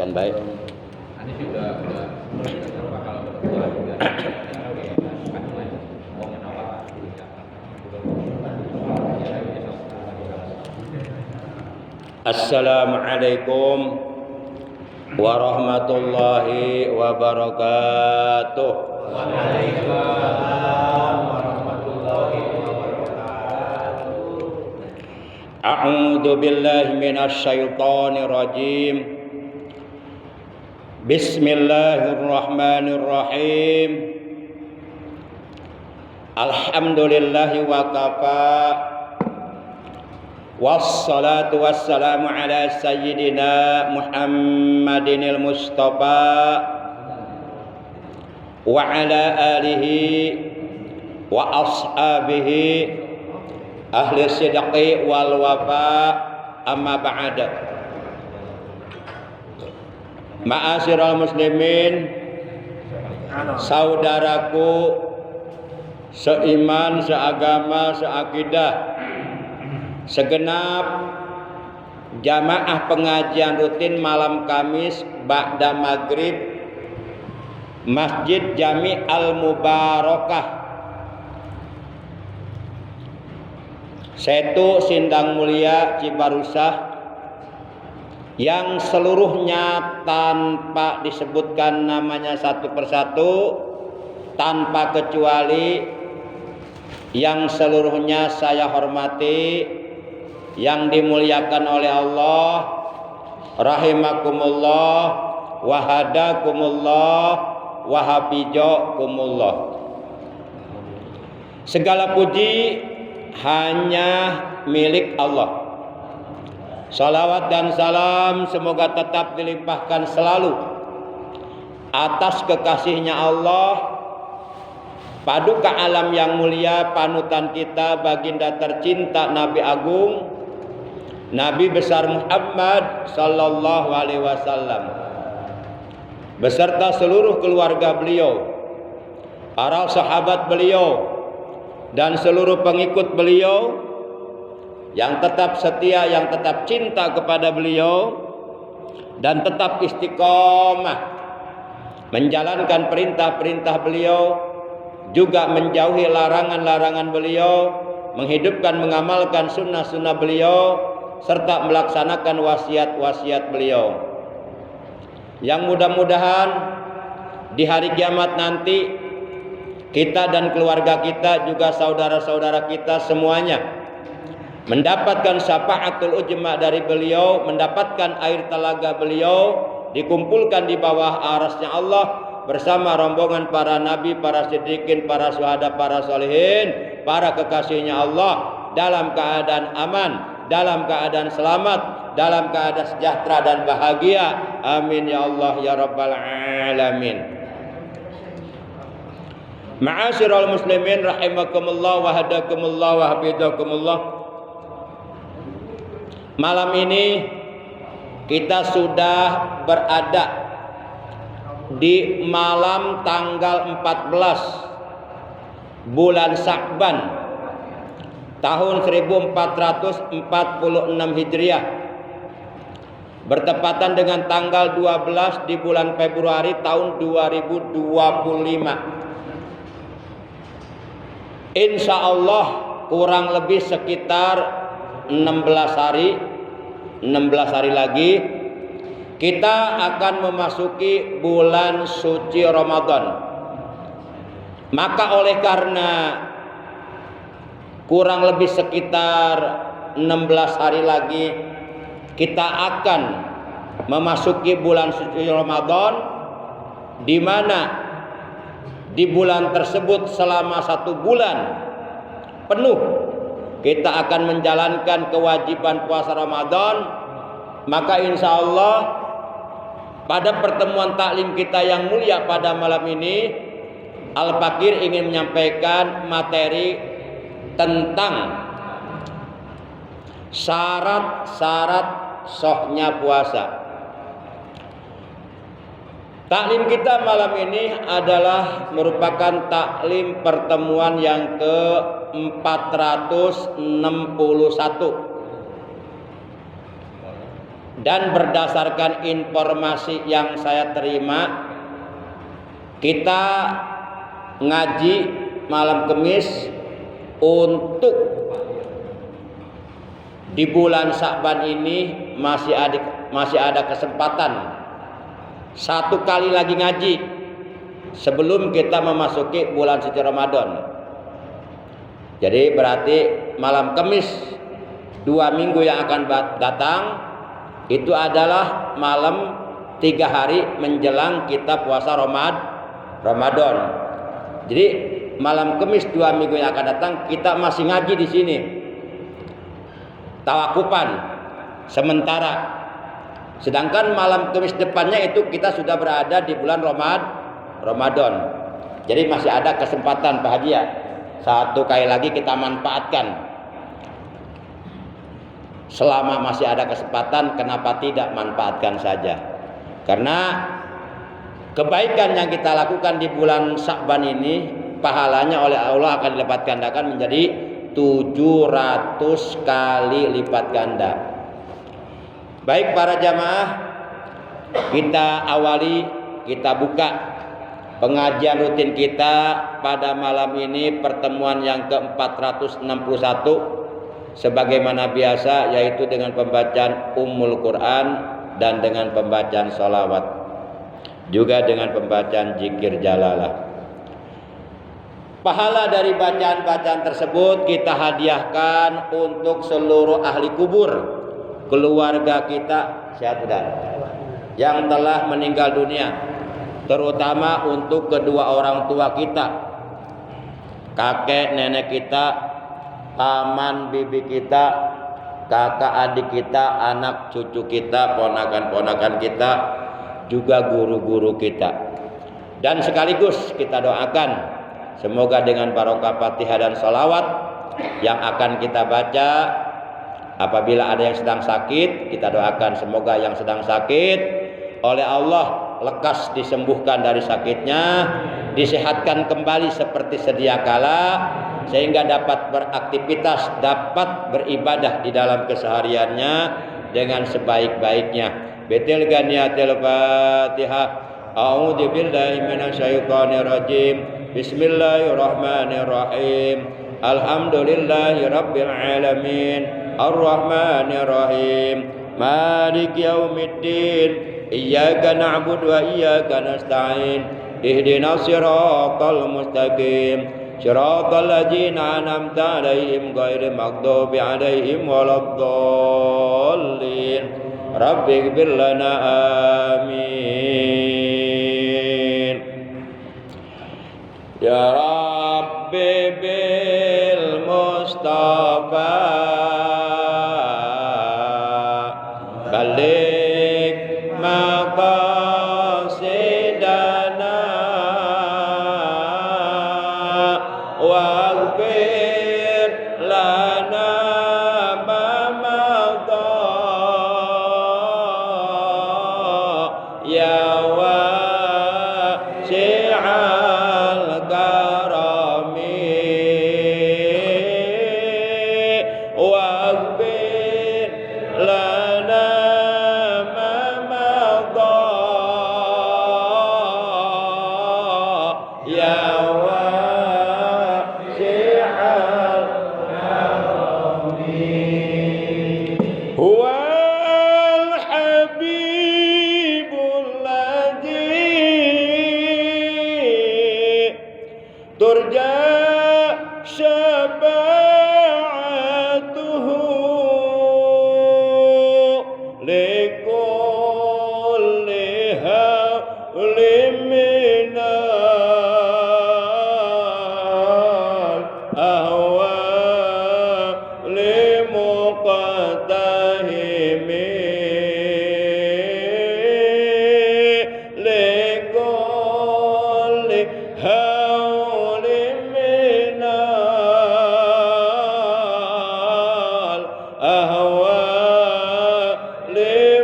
Ikan baik. Ini juga bakal berbuat juga. Assalamualaikum warahmatullahi wabarakatuh. Waalaikumsalam warahmatullahi wabarakatuh. A'udzu billahi minasy syaithanir rajim. Bismillahirrahmanirrahim. Alhamdulillahi wa kafa. Wassalatu wassalamu ala sayyidina Muhammadinil Mustafa wa ala alihi wa ashabihi ahli sidqi wal wafa, amma ba'da. Ma'asyiral muslimin, saudaraku seiman, seagama, seakidah, segenap jamaah pengajian rutin malam Kamis ba'da maghrib Masjid Jami Al-Mubarakah, Setu Sindang Mulia, Cibarusah, yang seluruhnya tanpa disebutkan namanya satu persatu, tanpa kecuali, yang seluruhnya saya hormati, yang dimuliakan oleh Allah, rahimakumullah, wahadakumullah, wahafijakumullah. Segala puji hanya milik Allah. Salawat dan salam semoga tetap dilimpahkan selalu atas kekasihnya Allah, paduka alam yang mulia, panutan kita, baginda tercinta Nabi Agung, Nabi besar Muhammad sallallahu alaihi wasallam, beserta seluruh keluarga beliau, para sahabat beliau, dan seluruh pengikut beliau yang tetap setia, yang tetap cinta kepada beliau, dan tetap istiqomah menjalankan perintah-perintah beliau, juga menjauhi larangan-larangan beliau, menghidupkan, mengamalkan sunnah-sunnah beliau, serta melaksanakan wasiat-wasiat beliau. Yang mudah-mudahan di hari kiamat nanti, kita dan keluarga kita, juga saudara-saudara kita semuanya mendapatkan syafaatul ujma dari beliau, mendapatkan air telaga beliau, dikumpulkan di bawah arasnya Allah bersama rombongan para nabi, para siddiqin, para syuhada, para sholihin, para kekasihnya Allah, dalam keadaan aman, dalam keadaan selamat, dalam keadaan sejahtera dan bahagia. Amin ya Allah ya rabbal alamin. Ma'asyiral muslimin rahimakumullah wa hadakumullah wa hafizakumullah. Malam ini kita sudah berada di malam tanggal 14 bulan Sya'ban tahun 1446 Hijriah, bertepatan dengan tanggal 12 di bulan Februari tahun 2025. Insya Allah kurang lebih sekitar 16 hari lagi kita akan memasuki bulan suci Ramadan. Maka oleh karena kurang lebih sekitar 16 hari lagi kita akan memasuki bulan suci Ramadan, di mana di bulan tersebut selama 1 bulan penuh kita akan menjalankan kewajiban puasa Ramadan. Maka insya Allah pada pertemuan taklim kita yang mulia pada malam ini, Al-Fakir ingin menyampaikan materi tentang syarat-syarat sahnya puasa. Taklim kita malam ini adalah merupakan taklim pertemuan yang ke-461 Dan berdasarkan informasi yang saya terima, kita ngaji malam Kamis untuk di bulan Sya'ban ini masih ada kesempatan satu kali lagi ngaji sebelum kita memasuki bulan suci Ramadan. Jadi berarti malam Kamis 2 minggu yang akan datang itu adalah malam 3 hari menjelang kita puasa Ramadan. Jadi malam Kamis 2 minggu yang akan datang kita masih ngaji di sini. Tawakupan sementara. Sedangkan malam Kamis depannya itu kita sudah berada di bulan Ramadan. Jadi masih ada kesempatan Pak Haji ya. Satu kali lagi kita manfaatkan. Selama masih ada kesempatan, kenapa tidak manfaatkan saja? Karena kebaikan yang kita lakukan di bulan Sya'ban ini, pahalanya oleh Allah akan dilipat gandakan menjadi 700 kali lipat ganda. Baik para jamaah, kita awali, kita buka pengajian rutin kita pada malam ini, pertemuan yang ke-461 sebagaimana biasa, yaitu dengan pembacaan Ummul Quran dan dengan pembacaan sholawat, juga dengan pembacaan zikir jalalah. Pahala dari bacaan-bacaan tersebut kita hadiahkan untuk seluruh ahli kubur, keluarga kita yang telah meninggal dunia, terutama untuk kedua orang tua kita, kakek nenek kita, paman bibi kita, kakak adik kita, anak cucu kita, ponakan-ponakan kita, juga guru-guru kita. Dan sekaligus kita doakan semoga dengan barokah Fatihah dan sholawat yang akan kita baca, apabila ada yang sedang sakit, kita doakan semoga yang sedang sakit oleh Allah lekas disembuhkan dari sakitnya, disehatkan kembali seperti sedia kala, sehingga dapat beraktivitas, dapat beribadah di dalam kesehariannya dengan sebaik-baiknya. Betil ganiyatil Fatihah. A'udzu billahi minasyaitonir rajim. Bismillahirrahmanirrahim. Alhamdulillahirabbil alamin. Arrahmanir rahim. Maliki yaumiddin. Iyyaka na'budu wa iyyaka nasta'in. Ihdinas siratal mustaqim. Shiratal ladzina an'amta 'alaihim ghairil maghdubi 'alaihim waladdallin. Rabbighfir lana amin. Ya Rabbi bil Mustafa balik maqasidana waghfir lana ma madha ya wasi'al karami waghfir lana ma madha ya wasi'al karami. Huwal habibul ladzi turja syafa'atuhu likulli hawlin minal ahwali muqtahimi likulli hawlin minal ahwali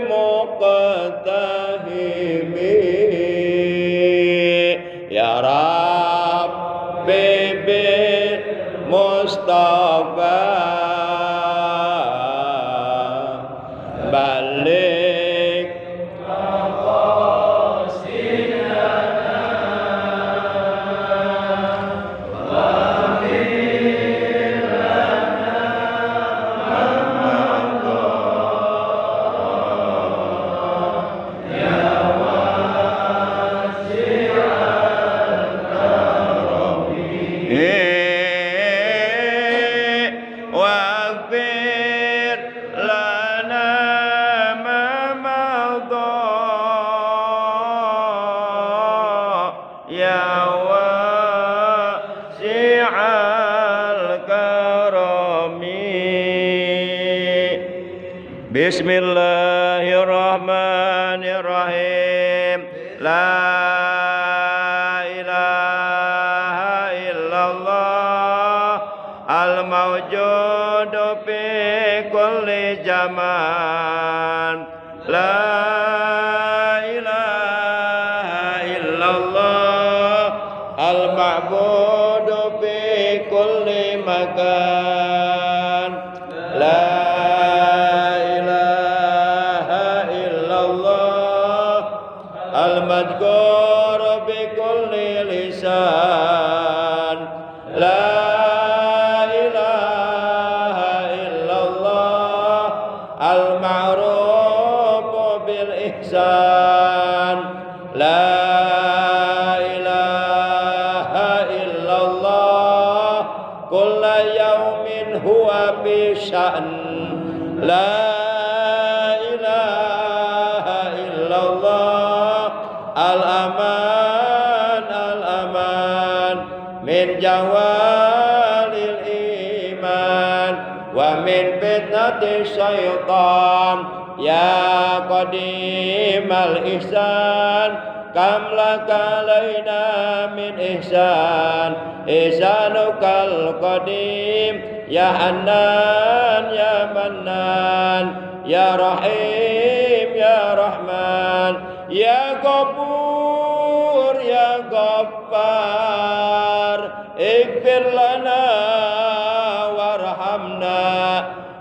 muqtahimi. Ya Rabbi bil Mustafa balik Bismillahirrahmanirrahim. La ilaha illallah al-mawjudu fi kulli zaman. La ilaha illallah al-ma'budu fi kulli makan. La ilaha illallah al-madhkur bi kulli lisan. La ilaha illallah al-ma'ruf bil ihsan. La ilaha illallah kulla yaumin huwa bi sya'n. La ilaha illallah al-aman al-aman min jawalil iman wa min fitnati syaitan. Ya qadimal ihsan kam laka alaina min ihsan. Ihsanukal qadim ya Hannan ya Mannan ya Rahim ya Rahman ya Ghafur ya Ghaffar. Ighfir lana warhamna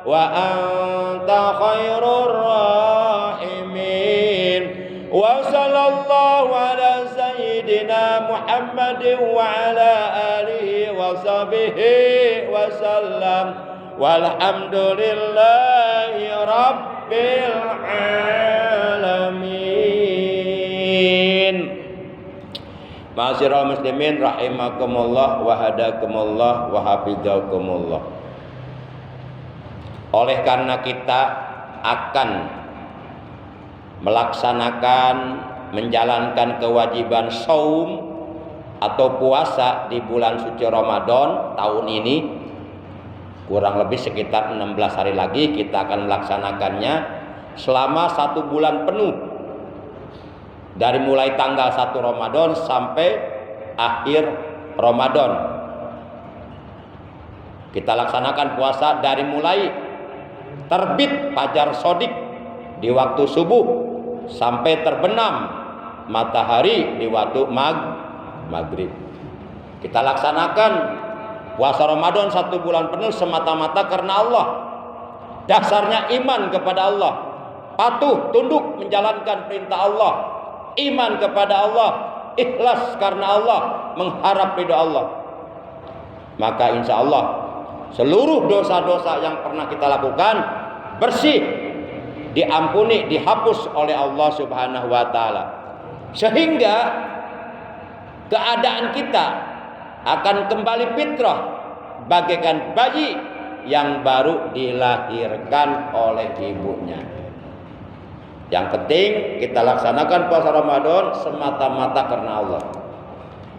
wa anta khairur rahimin. Wa sallallahu ala sayyidina Muhammadin wa ala alihi wa sahbihi wa sallam. Walhamdulillahi rabbil alamin. Ma'asyiral muslimin rahimakumullah wa hadakumullah wa hafizakumullah. Oleh karena kita akan melaksanakan menjalankan kewajiban saum atau puasa di bulan suci Ramadan tahun ini, kurang lebih sekitar 16 hari lagi kita akan melaksanakannya selama 1 bulan penuh, dari mulai tanggal 1 Ramadan sampai akhir Ramadan. Kita laksanakan puasa dari mulai terbit fajar shodiq di waktu subuh sampai terbenam matahari di waktu maghrib. Kita laksanakan puasa Ramadan 1 bulan penuh semata-mata karena Allah. Dasarnya iman kepada Allah, patuh tunduk menjalankan perintah Allah, iman kepada Allah, ikhlas karena Allah, mengharap ridha Allah. Maka insya Allah seluruh dosa-dosa yang pernah kita lakukan bersih, diampuni, dihapus oleh Allah Subhanahu wa taala. Sehingga keadaan kita akan kembali fitrah bagaikan bayi yang baru dilahirkan oleh ibunya. Yang penting kita laksanakan puasa Ramadan semata-mata karena Allah,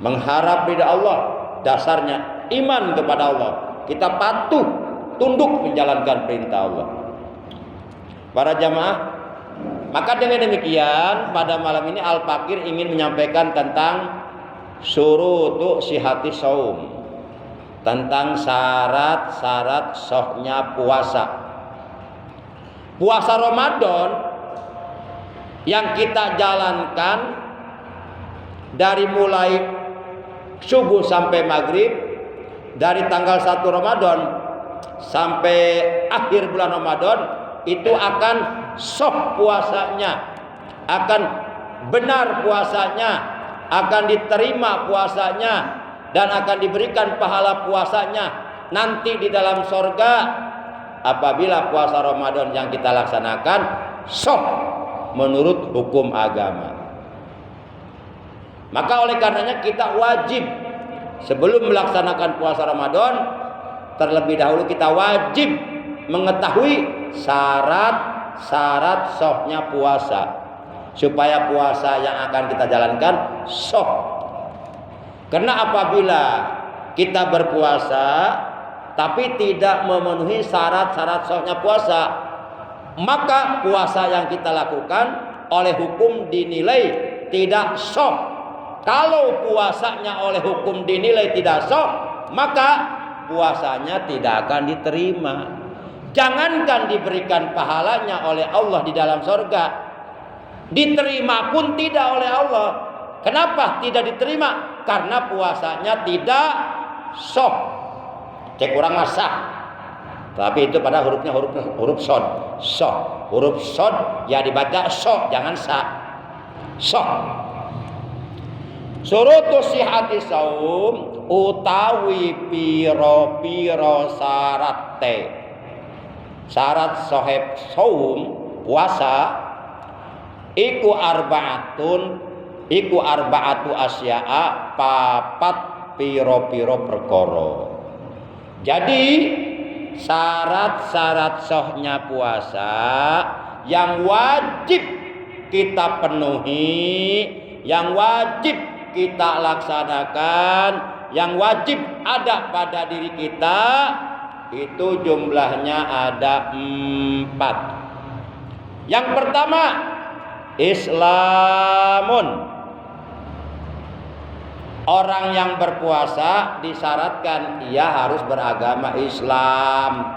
mengharap ridha Allah. Dasarnya iman kepada Allah, kita patuh tunduk menjalankan perintah Allah. Para jamaah, maka dengan demikian pada malam ini Al-Fakir ingin menyampaikan tentang syurutu sihati saum, tentang syarat-syarat sahnya puasa. Puasa Ramadan yang kita jalankan dari mulai subuh sampai maghrib, dari tanggal 1 Ramadan sampai akhir bulan Ramadan, itu akan sah puasanya, akan benar puasanya, akan diterima puasanya, dan akan diberikan pahala puasanya nanti di dalam sorga apabila puasa Ramadan yang kita laksanakan sah menurut hukum agama. Maka oleh karenanya kita wajib sebelum melaksanakan puasa Ramadan, terlebih dahulu kita wajib mengetahui syarat-syarat sahnya puasa, supaya puasa yang akan kita jalankan sah. Karena apabila kita berpuasa tapi tidak memenuhi syarat-syarat sahnya puasa, maka puasa yang kita lakukan oleh hukum dinilai tidak sah. Kalau puasanya oleh hukum dinilai tidak sah, maka puasanya tidak akan diterima. Jangankan diberikan pahalanya oleh Allah di dalam surga, diterima pun tidak oleh Allah. Kenapa tidak diterima? Karena puasanya tidak sah. Cek orang sah. Tapi itu pada hurufnya huruf sod. Sah. Huruf sod ya dibaca sah, jangan sah. Sah. Surutu sihati saum utawi piro-piro syarat te. Syarat sahib saum puasa iku arba'atu asya'a papat piro-piro perkara. Jadi syarat-syarat sahnya puasa yang wajib kita penuhi, yang wajib kita laksanakan, yang wajib ada pada diri kita, itu jumlahnya ada 4. Yang pertama, Islamun. Orang yang berpuasa disyaratkan ia harus beragama Islam.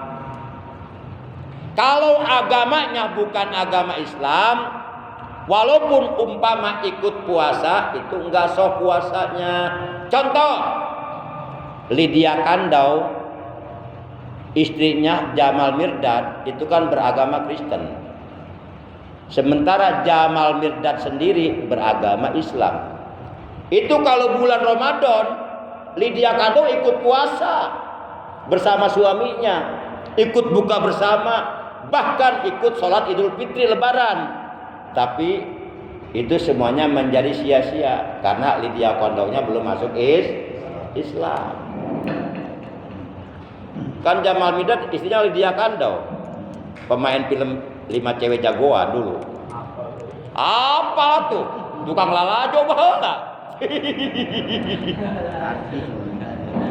Kalau agamanya bukan agama Islam, walaupun umpama ikut puasa, itu enggak sah puasanya. Contoh, Lydia Kandau, istrinya Jamal Mirdad, itu kan beragama Kristen. Sementara Jamal Mirdad sendiri beragama Islam. Itu kalau bulan Ramadan, Lydia Kandau ikut puasa bersama suaminya, ikut buka bersama, bahkan ikut sholat Idul Fitri Lebaran. Tapi itu semuanya menjadi sia-sia karena Lydia Kandaunya belum masuk Islam. Kan Jamal Mirdad istrinya Lydia Kandau, pemain film 5 Cewek Jagoan dulu. Apa tuh? Tukang lalajo baheula.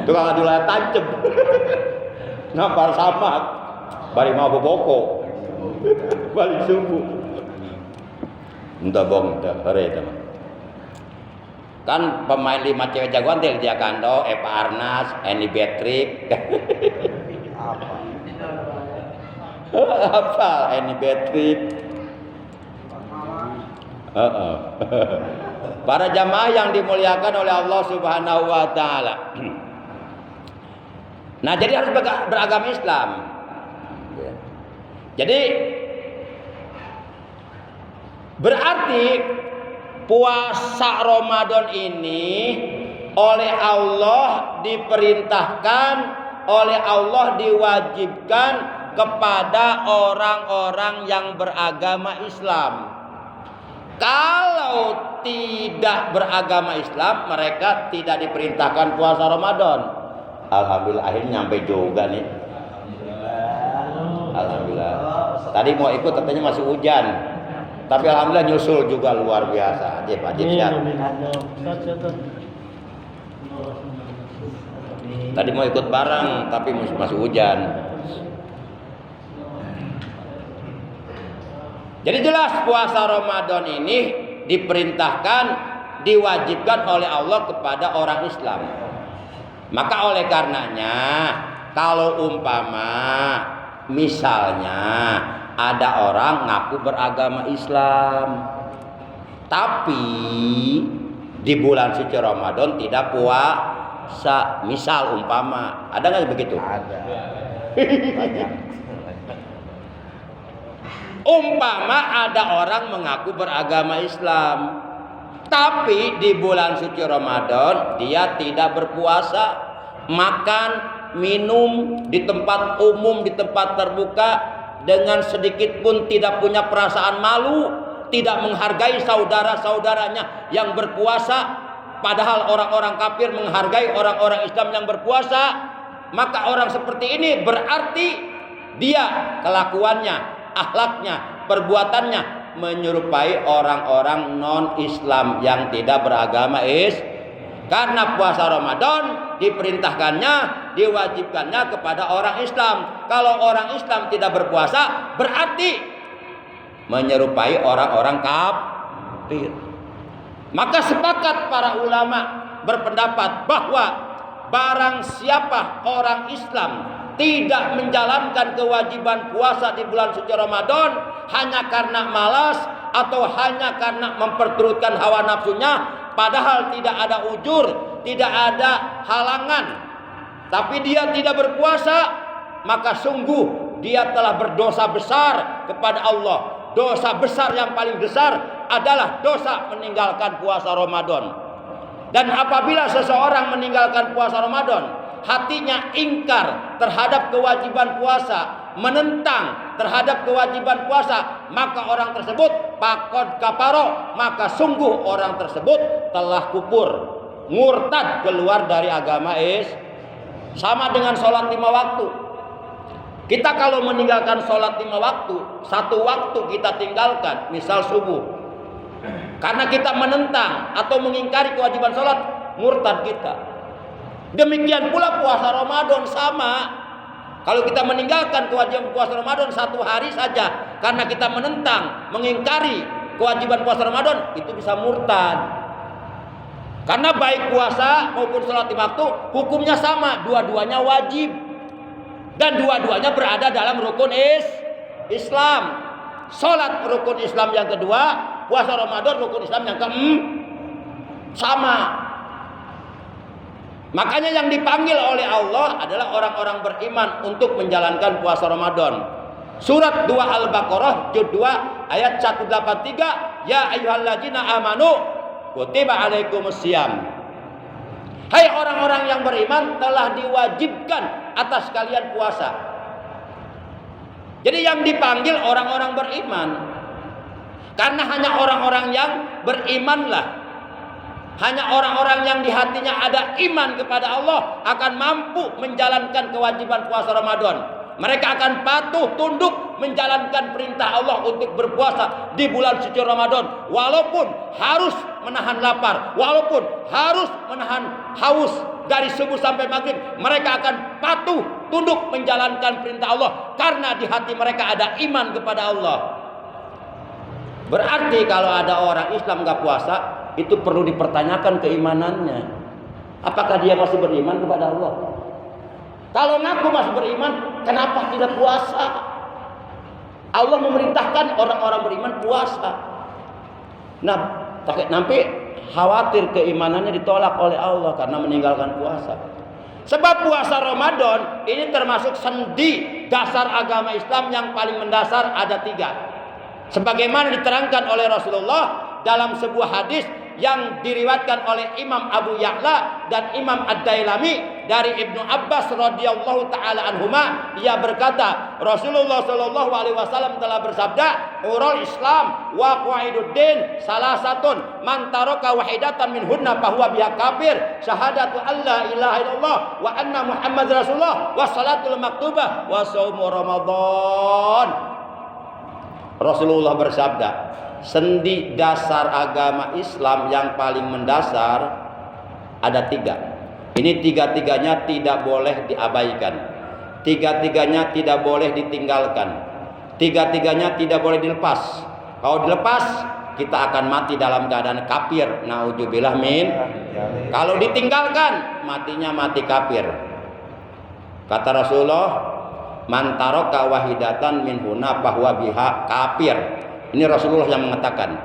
Tukang adu lala tancep. Nampar samak. Bari mau boboko. Balik subuh. Entah bong, entah kare itu. Kan pemain 5 Cewek Jagoan dia Kandau, Eva Arnas, Annie Patrick. Apa Annie Patrick? Para jamaah yang dimuliakan oleh Allah Subhanahu wa taala. Nah, jadi harus beragama Islam. Jadi berarti puasa Ramadan ini oleh Allah diperintahkan, oleh Allah diwajibkan kepada orang-orang yang beragama Islam. Kalau tidak beragama Islam, mereka tidak diperintahkan puasa Ramadan. Alhamdulillah akhirnya nyampe juga nih. Alhamdulillah. Tadi mau ikut katanya masih hujan. Tapi alhamdulillah nyusul juga luar biasa. Ajib ya. Tadi mau ikut bareng tapi masih hujan. Jadi jelas puasa Ramadan ini diperintahkan, diwajibkan oleh Allah kepada orang Islam. Maka oleh karenanya, kalau umpama misalnya ada orang ngaku beragama Islam, tapi di bulan suci Ramadan tidak puasa, misal umpama, ada nggak begitu? Ada. Umpama ada orang mengaku beragama Islam, tapi di bulan suci Ramadan dia tidak berpuasa, makan, minum di tempat umum, di tempat terbuka, dengan sedikit pun tidak punya perasaan malu, tidak menghargai saudara-saudaranya yang berpuasa, padahal orang-orang kafir menghargai orang-orang Islam yang berpuasa. Maka orang seperti ini berarti dia kelakuannya, akhlaknya, perbuatannya menyerupai orang-orang non-Islam yang tidak beragama Karena puasa Ramadan diperintahkannya, diwajibkannya kepada orang Islam. Kalau orang Islam tidak berpuasa, berarti menyerupai orang-orang kafir. Maka sepakat para ulama berpendapat bahwa barang siapa orang Islam tidak menjalankan kewajiban puasa di bulan suci Ramadan hanya karena malas atau hanya karena memperturutkan hawa nafsunya, padahal tidak ada ujur, tidak ada halangan, tapi dia tidak berpuasa, maka sungguh dia telah berdosa besar kepada Allah. Dosa besar yang paling besar adalah dosa meninggalkan puasa Ramadan. Dan apabila seseorang meninggalkan puasa Ramadan, hatinya ingkar terhadap kewajiban puasa, menentang terhadap kewajiban puasa, maka orang tersebut faqad kafara, maka sungguh orang tersebut telah kufur, murtad, keluar dari agama Sama dengan sholat 5 waktu. Kita kalau meninggalkan sholat 5 waktu, 1 waktu kita tinggalkan, misal subuh, karena kita menentang atau mengingkari kewajiban sholat, murtad kita. Demikian pula puasa Ramadan sama. Kalau kita meninggalkan kewajiban puasa Ramadan 1 hari saja, karena kita menentang, mengingkari kewajiban puasa Ramadan, itu bisa murtad. Karena baik puasa maupun sholat 5 waktu hukumnya sama, dua-duanya wajib. Dan dua-duanya berada dalam rukun Islam. Sholat rukun Islam yang kedua, puasa Ramadan rukun Islam yang sama. Makanya yang dipanggil oleh Allah adalah orang-orang beriman untuk menjalankan puasa Ramadan. Surat 2 Al-Baqarah juz 2 ayat 183, ya ayyuhalladzina amanu kutiba alaikumusiyam. Hai orang-orang yang beriman, telah diwajibkan atas kalian puasa. Jadi yang dipanggil orang-orang beriman. Karena hanya orang-orang yang berimanlah, hanya orang-orang yang di hatinya ada iman kepada Allah akan mampu menjalankan kewajiban puasa Ramadan. Mereka akan patuh tunduk menjalankan perintah Allah untuk berpuasa di bulan suci Ramadan, walaupun harus menahan lapar, walaupun harus menahan haus dari subuh sampai maghrib. Mereka akan patuh tunduk menjalankan perintah Allah karena di hati mereka ada iman kepada Allah. Berarti kalau ada orang Islam nggak puasa, itu perlu dipertanyakan keimanannya. Apakah dia masih beriman kepada Allah? Kalau ngaku masih beriman, kenapa tidak puasa? Allah memerintahkan orang-orang beriman puasa. Nah, nanti khawatir keimanannya ditolak oleh Allah karena meninggalkan puasa. Sebab puasa Ramadan ini termasuk sendi dasar agama Islam yang paling mendasar, ada 3. Sebagaimana diterangkan oleh Rasulullah dalam sebuah hadis yang diriwayatkan oleh Imam Abu Ya'la dan Imam Ad-Dailami dari Ibnu Abbas radhiyallahu taala anhuma, ia berkata, Rasulullah sallallahu alaihi wasallam telah bersabda, "Urul Islam wa qaiduddin salasatun man taraka wahidatan minhunna fahuwa biha kafir, syahadatu alla ilaha illallah wa anna Muhammad Rasulullah wa salatul maktubah wa shaumu Ramadan." Rasulullah bersabda, sendi dasar agama Islam yang paling mendasar ada 3. Ini 3-tiganya tidak boleh diabaikan, 3-tiganya tidak boleh ditinggalkan, 3-tiganya tidak boleh dilepas. Kalau dilepas, kita akan mati dalam keadaan kafir. Naudzubillah min. Kalau ditinggalkan, matinya mati kafir. Kata Rasulullah, man taraka wahidatan minhuna bahwa biha kafir. Ini Rasulullah yang mengatakan,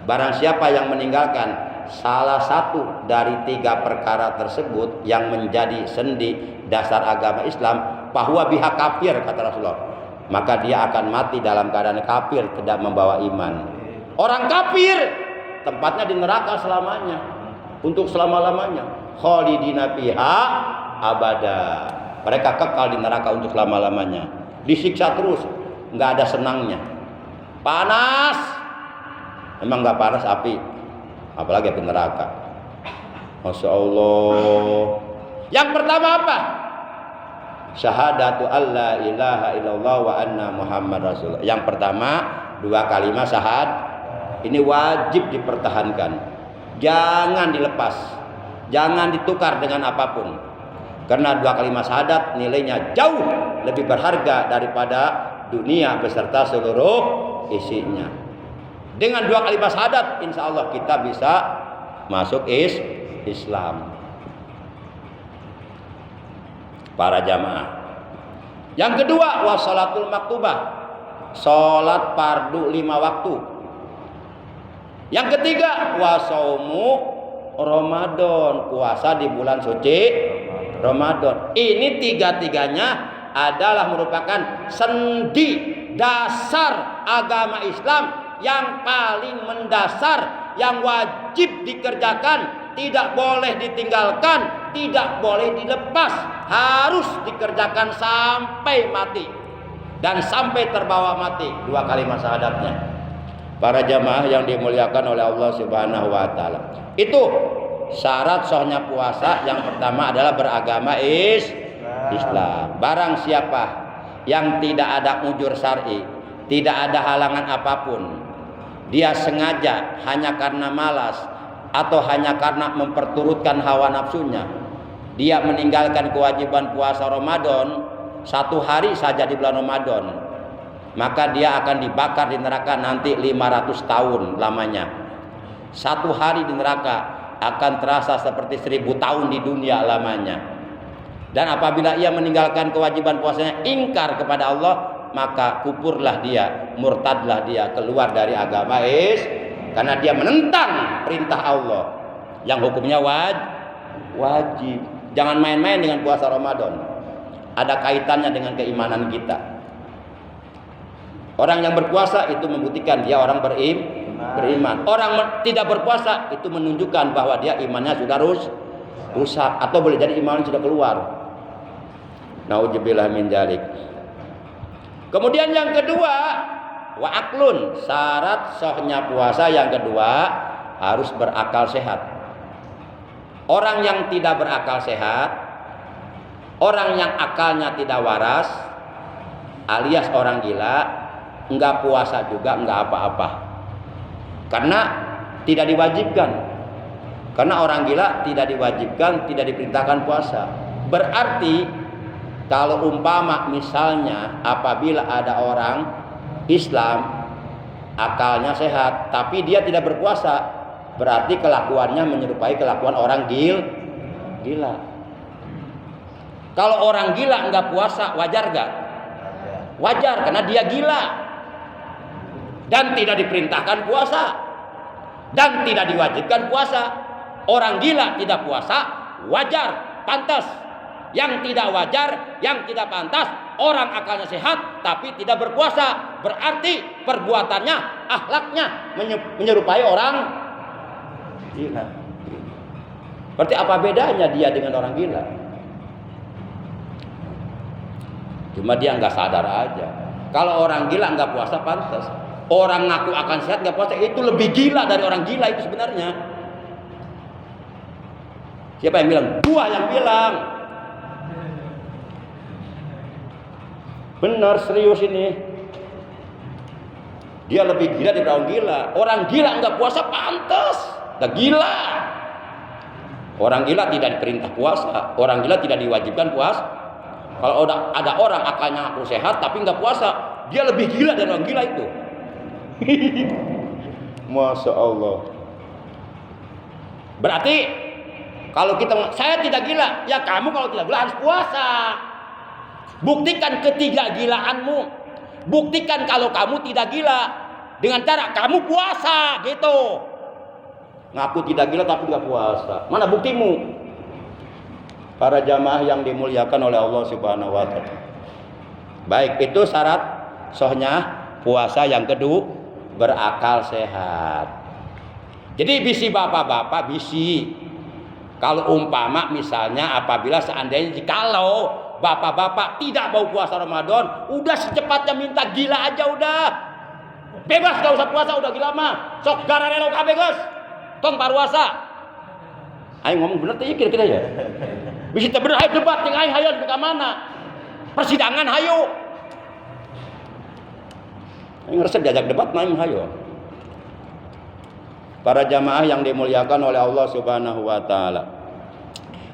barang siapa yang meninggalkan salah satu dari 3 perkara tersebut yang menjadi sendi dasar agama Islam, bahwa biha kafir, kata Rasulullah, maka dia akan mati dalam keadaan kafir, tidak membawa iman. Orang kafir tempatnya di neraka selamanya, untuk selama-lamanya. Khalidina fiha abada. Mereka kekal di neraka untuk selama-lamanya, disiksa terus, nggak ada senangnya. Panas, emang nggak panas api, apalagi api neraka. Masya Allah. Yang pertama apa? Syahadatu alla ilaha illallah wa anna Muhammad Rasulullah. Yang pertama 2 kalimat syahad. Ini wajib dipertahankan, jangan dilepas, jangan ditukar dengan apapun. Karena 2 kalimat syahadat nilainya jauh lebih berharga daripada dunia beserta seluruh isinya. Dengan 2 kalimat syahadat insya Allah kita bisa masuk Islam. Para jamaah. Yang kedua, wassalatul maktubah, salat fardu 5 waktu. Yang ketiga, wasaumu Ramadan, puasa di bulan suci Ramadan. Ini tiga-tiganya adalah merupakan sendi dasar agama Islam yang paling mendasar, yang wajib dikerjakan, tidak boleh ditinggalkan, tidak boleh dilepas, harus dikerjakan sampai mati dan sampai terbawa mati. 2 kalimat syahadatnya. Para jamaah yang dimuliakan oleh Allah Subhanahu wa taala. Itu syarat sahnya puasa. Yang pertama adalah beragama Islam. Barang siapa yang tidak ada ujur syar'i, tidak ada halangan apapun, dia sengaja hanya karena malas atau hanya karena memperturutkan hawa nafsunya, dia meninggalkan kewajiban puasa Ramadan 1 hari saja di bulan Ramadan, maka dia akan dibakar di neraka nanti 500 tahun lamanya. 1 hari di neraka akan terasa seperti 1000 tahun di dunia lamanya. Dan apabila ia meninggalkan kewajiban puasanya, ingkar kepada Allah, maka kufurlah dia, murtadlah dia, keluar dari agama karena dia menentang perintah Allah yang hukumnya wajib. Jangan main-main dengan puasa Ramadan. Ada kaitannya dengan keimanan kita. Orang yang berpuasa itu membuktikan dia orang beriman. Orang tidak berpuasa itu menunjukkan bahwa dia imannya sudah rusak atau boleh jadi imannya sudah keluar. Nauzubillah min dzalik. Kemudian yang kedua, wa aklun, syarat sahnya puasa yang kedua harus berakal sehat. Orang yang tidak berakal sehat, orang yang akalnya tidak waras, alias orang gila, enggak puasa juga enggak apa-apa. Karena tidak diwajibkan. Karena orang gila tidak diwajibkan, tidak diperintahkan puasa. Berarti kalau umpama misalnya apabila ada orang Islam akalnya sehat tapi dia tidak berpuasa, berarti kelakuannya menyerupai kelakuan orang gila. Kalau orang gila enggak puasa, wajar enggak? Wajar, karena dia gila dan tidak diperintahkan puasa dan tidak diwajibkan puasa. Orang gila tidak puasa wajar, pantas. Yang tidak wajar, yang tidak pantas, orang akalnya sehat tapi tidak berpuasa, berarti perbuatannya, akhlaknya menyerupai orang gila. Berarti apa bedanya dia dengan orang gila? Cuma dia nggak sadar aja. Kalau orang gila nggak puasa pantas. Orang ngaku akan sehat nggak puasa, itu lebih gila dari orang gila itu sebenarnya. Siapa yang bilang? Gua yang bilang. Benar, serius ini. Dia lebih gila daripada orang gila. Orang gila nggak puasa pantas, nggak gila. Orang gila tidak diperintah puasa, orang gila tidak diwajibkan puasa. Kalau ada orang akalnya ngaku sehat tapi nggak puasa, dia lebih gila dari orang gila itu. Masya Allah. Berarti kalau saya tidak gila, ya kamu kalau tidak gila harus puasa. Buktikan ketidagilaanmu. Buktikan kalau kamu tidak gila dengan cara kamu puasa gitu. Ngaku tidak gila tapi tidak puasa. Mana buktimu? Para jamaah yang dimuliakan oleh Allah Subhanahu wa taala. Baik, itu syarat sahnya puasa yang kedua, berakal sehat. Jadi bisi bapak-bapak bisi. Kalau umpama misalnya apabila seandainya jikalau bapak-bapak tidak mau puasa Ramadan, udah secepatnya minta gila aja udah. Bebas gak usah puasa, udah gila mah. Sok gararelo kabeh geus. Tong paruasa. Ayo ngomong bener teh kira-kira ya. Bisa teh bener hayo debat jeung aing hayo ke mana? Persidangan hayo. Aing resep diajak debat mah aing hayo. Para jamaah yang dimuliakan oleh Allah Subhanahu wa taala.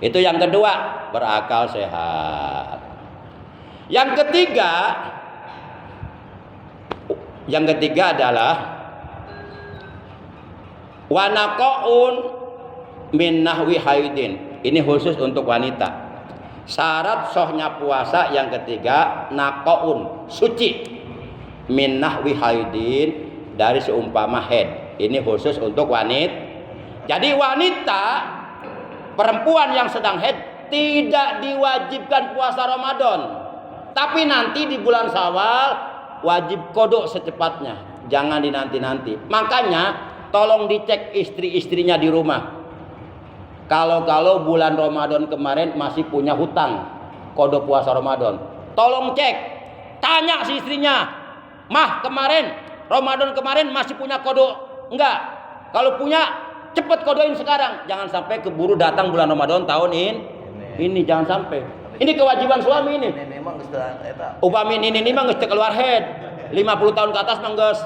Itu yang kedua, berakal sehat. Yang ketiga, Yang ketiga adalah wanaqaun min nahwi haidin. Ini khusus untuk wanita. Syarat sahnya puasa yang ketiga naqaun, suci, min nahwi haidin, dari seumpama haid. Ini khusus untuk wanita. Jadi wanita, perempuan yang sedang haid tidak diwajibkan puasa Ramadan. Tapi nanti di bulan Syawal wajib kodok secepatnya. Jangan dinanti-nanti. Makanya tolong dicek istri-istrinya di rumah. Kalau bulan Ramadan kemarin masih punya hutang kodok puasa Ramadan, tolong cek. Tanya si istrinya, "Mah, kemarin Ramadan kemarin masih punya kodok enggak? Kalau punya, cepet kodoin sekarang. Jangan sampai keburu datang bulan Ramadan tahun ini jangan sampai. Ini kewajiban suami ini. Upami ini mah geus keluar head. 50 tahun ke atas mah geus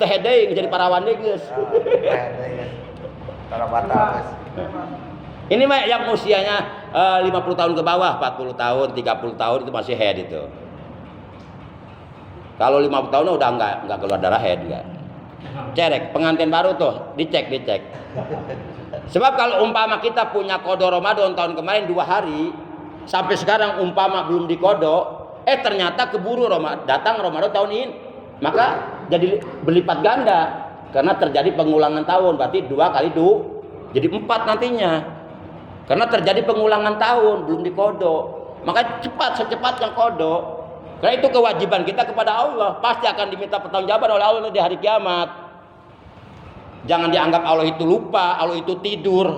teh head deui, jadi parawan deui geus. Ini mah yang usianya 50 tahun ke bawah, 40 tahun, 30 tahun itu masih head itu. Kalau 50 tahun udah enggak keluar darah head enggak. Cerek, pengantin baru tuh, dicek. Sebab kalau umpama kita punya kodo Ramadan tahun kemarin 2 hari, sampai sekarang umpama belum dikodok, ternyata keburu datang Ramadan tahun ini, maka jadi berlipat ganda karena terjadi pengulangan tahun. Berarti 2 kali 2 jadi 4 nantinya, karena terjadi pengulangan tahun belum dikodok. Maka secepatnya kodok. Karena itu kewajiban kita kepada Allah, pasti akan diminta pertanggungjawaban oleh Allah di hari kiamat. Jangan dianggap Allah itu lupa, Allah itu tidur.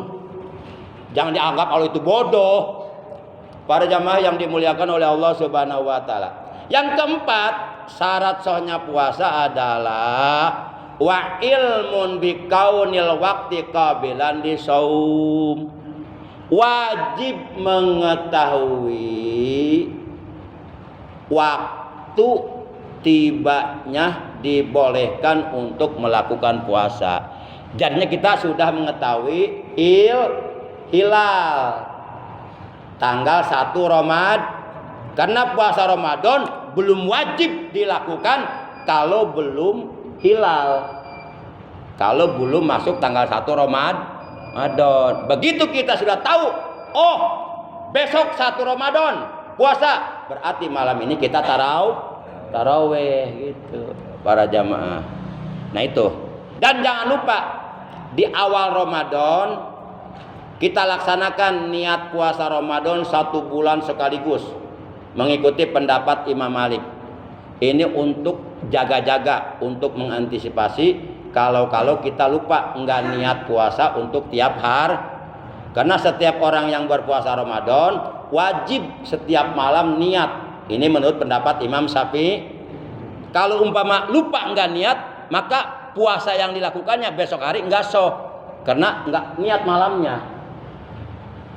Jangan dianggap Allah itu bodoh. Para jamaah yang dimuliakan oleh Allah Subhanahu wa taala. Yang keempat, syarat sahnya puasa adalah wa ilmun bi kaunil waqti qabilan di saum. Wajib mengetahui waktu tibanya dibolehkan untuk melakukan puasa. Jadinya kita sudah mengetahui hilal tanggal 1 Ramadan. Karena puasa Ramadan belum wajib dilakukan kalau belum hilal. Kalau belum masuk tanggal 1 Ramadan. Begitu kita sudah tahu, oh besok 1 Ramadan puasa, berarti malam ini kita taraweh gitu para jamaah. Nah itu. Dan jangan lupa di awal Ramadan kita laksanakan niat puasa Ramadan 1 bulan sekaligus, mengikuti pendapat Imam Malik. Ini untuk jaga-jaga, untuk mengantisipasi kalau kita lupa enggak niat puasa untuk tiap hari. Karena setiap orang yang berpuasa Ramadan wajib setiap malam niat. Ini menurut pendapat Imam Syafi'i. Kalau umpama lupa enggak niat, maka puasa yang dilakukannya besok hari enggak sah, karena enggak niat malamnya.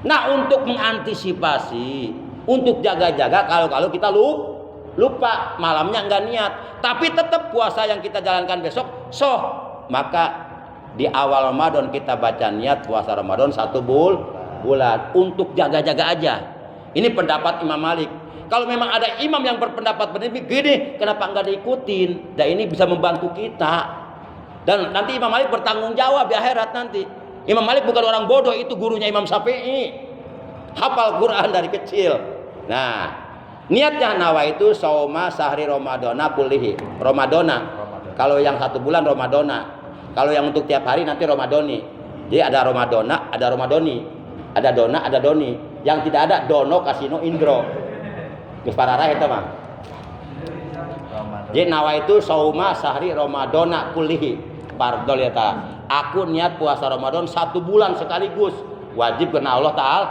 Nah, untuk mengantisipasi, untuk jaga-jaga kalau kita lupa malamnya enggak niat, tapi tetap puasa yang kita jalankan besok sah, maka di awal Ramadan kita baca niat puasa Ramadan 1 bulan untuk jaga-jaga aja. Ini pendapat Imam Malik. Kalau memang ada imam yang berpendapat begini, kenapa enggak diikutin? Dan ini bisa membantu kita. Dan nanti Imam Malik bertanggung jawab di akhirat nanti. Imam Malik bukan orang bodoh, itu gurunya Imam Syafi'i. Hafal Quran dari kecil. Nah, niatnya nawa itu sauma sahri Ramadana kullihi. Ramadana. Kalau yang 1 bulan Ramadana. Kalau yang untuk tiap hari nanti Ramadoni. Jadi ada Ramadona, ada Ramadoni. Ada dona, ada doni. Yang tidak ada dono, kasino, indro. Geus pararah eta mah. Jadi nawa itu sauma sahri Ramadana kullihi. Fardol ya ta. Aku niat puasa Ramadan 1 bulan sekaligus. Wajib karena Allah Ta'ala.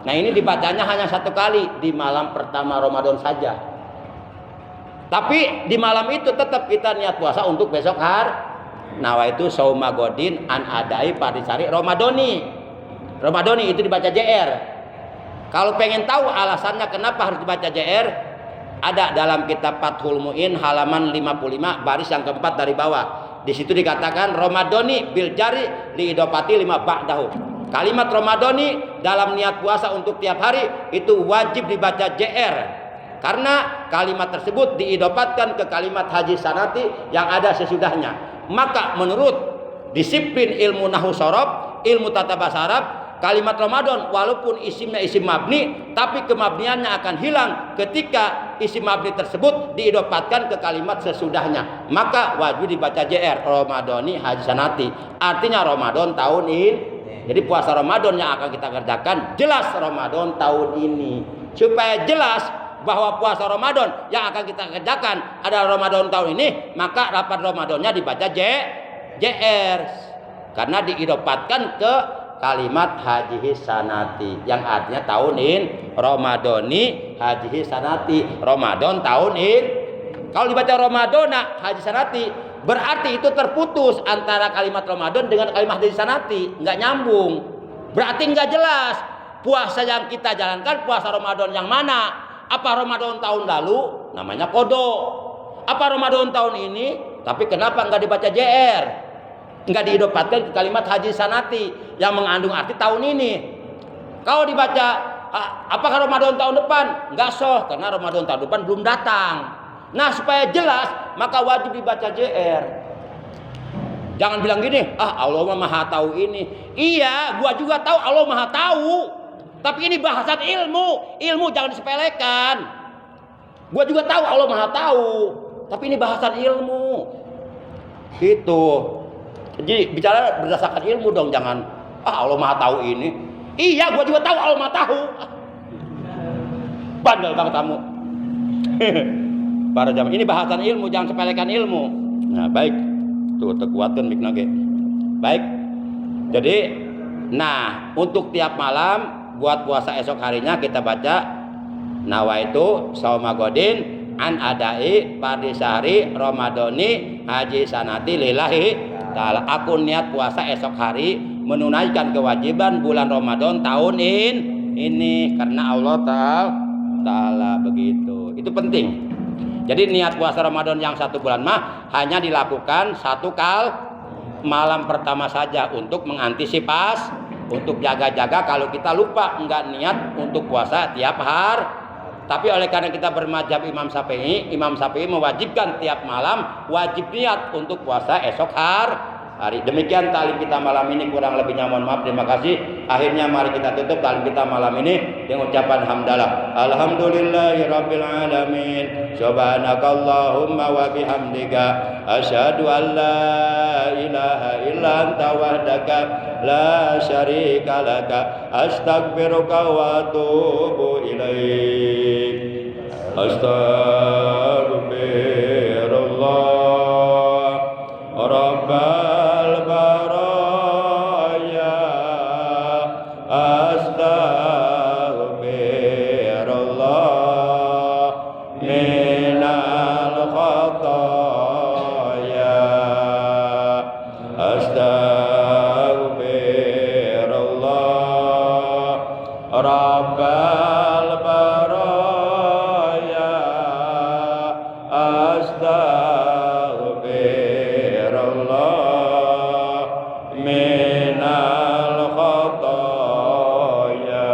Nah, ini dibacanya hanya 1 kali di malam pertama Ramadan saja. Tapi di malam itu tetap kita niat puasa untuk besok hari. Nawa itu sauma godin an adai parisari Ramadoni. Ramadoni itu dibaca JR. Kalau pengen tahu alasannya kenapa harus dibaca JR, ada dalam kitab Fathul Mu'in halaman 55 baris yang keempat dari bawah. Di situ dikatakan Ramadoni bil jari li idopati 5 ba'dahu. Kalimat Ramadoni dalam niat puasa untuk tiap hari itu wajib dibaca JR. Karena kalimat tersebut diidopatkan ke kalimat haji sanati yang ada sesudahnya. Maka menurut disiplin ilmu nahwu sorof, ilmu tata bahasa Arab, kalimat Ramadan walaupun isimnya isim mabni, tapi kemabniannya akan hilang ketika isim mabni tersebut diidopatkan ke kalimat sesudahnya. Maka wajib dibaca JR, Ramadhani haji sanati. Artinya Ramadan tahun ini. Jadi puasa Ramadan yang akan kita kerjakan jelas Ramadan tahun ini. Supaya jelas bahwa puasa Ramadan yang akan kita kerjakan adalah Ramadan tahun ini, maka rapat Ramadannya dibaca JR. Karena diidopatkan ke kalimat haji sanati yang artinya tahun ini, Ramadhani haji sanati, Ramadan tahun ini. Kalau dibaca Ramadhana haji sanati, berarti itu terputus antara kalimat Ramadan dengan kalimat haji sanati, nggak nyambung. Berarti nggak jelas puasa yang kita jalankan puasa Ramadan yang mana? Apa Ramadan tahun lalu namanya qada? Apa Ramadan tahun ini? Tapi kenapa nggak dibaca JR? Nggak diidopatkan ke kalimat haji sanati yang mengandung arti tahun ini. Kalau dibaca apakah Ramadan tahun depan? Nggak sah karena Ramadan tahun depan belum datang. Nah supaya jelas maka wajib dibaca JR. Jangan bilang gini, Allah maha tahu ini. Iya, gua juga tahu Allah maha tahu. Tapi ini bahasan ilmu. Ilmu jangan disepelekan. Gua juga tahu Allah maha tahu. Tapi ini bahasan ilmu. Gitu. Jadi bicara berdasarkan ilmu dong, jangan Allah maha tahu ini. Iya, gua juga tahu Allah maha tahu. Bandel banget kamu. Para jamaah ini bahasan ilmu, jangan sepelekan ilmu. Nah, baik. Tuh terkuatkan mik nage. Baik. Jadi, nah, untuk tiap malam buat puasa esok harinya kita baca nawaitu saumagodin an adai pardisari Ramadhani haji sanati lillahi ta'ala. Aku niat puasa esok hari menunaikan kewajiban bulan Ramadan tahun ini karena Allah Ta'ala begitu. Itu penting. Jadi niat puasa Ramadan yang 1 bulan mah hanya dilakukan 1 kali malam pertama saja untuk mengantisipasi, untuk jaga-jaga kalau kita lupa enggak niat untuk puasa tiap hari. Tapi oleh karena kita bermadzhab Imam Syafi'i mewajibkan tiap malam wajib niat untuk puasa esok hari. Demikian talim kita malam ini, kurang lebihnya mohon maaf. Terima kasih. Akhirnya mari kita tutup talim kita malam ini dengan ucapan hamdalah. Alhamdulillahirabbil alamin. Subhanakallahumma wa bihamdika asyhadu an la ilaha illa anta wahdaka la syarika laka astaghfiruka wa atubu ilaik. Astaghfirullah Rabbal baraya astaghfirullah minal khataya astaghfirullah Rabbal baraya minal khataya.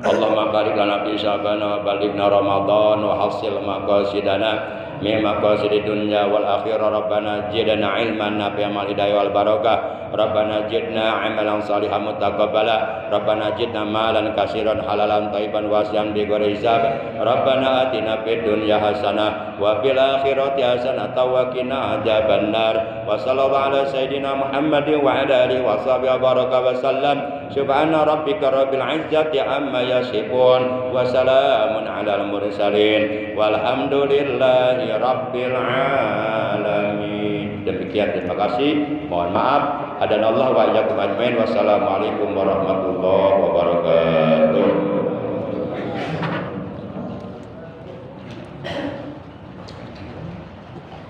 Allahumma barik lana fi sya'bana wa balighna Ramadan wa hasil maqasidana min maqasidid dunya wal akhirah. Rabbana zidna ilman nafi'an wal hidayah wal barakah. Rabbana zidna amalan salihan mutaqabbala. Rabbana zidna malan katsiran halalan thayyiban wasi'an bi ghairi hisab. Rabbana atina fid dunya hasanah wa fil akhirati hasanah wa qina adzabannar. Wa sallallahu ala sayidina Muhammadin wa ala alihi wa sahbihi baraka wa sallam. Subhana rabbika rabbil izzati amma yasifun wa salamun alal mursalin walhamdulillahi rabbil alamin. Demikian, terima kasih. Mohon maaf. Hadanallahu wa iyyakum ajmain. Wassalamualaikum warahmatullahi wabarakatuh.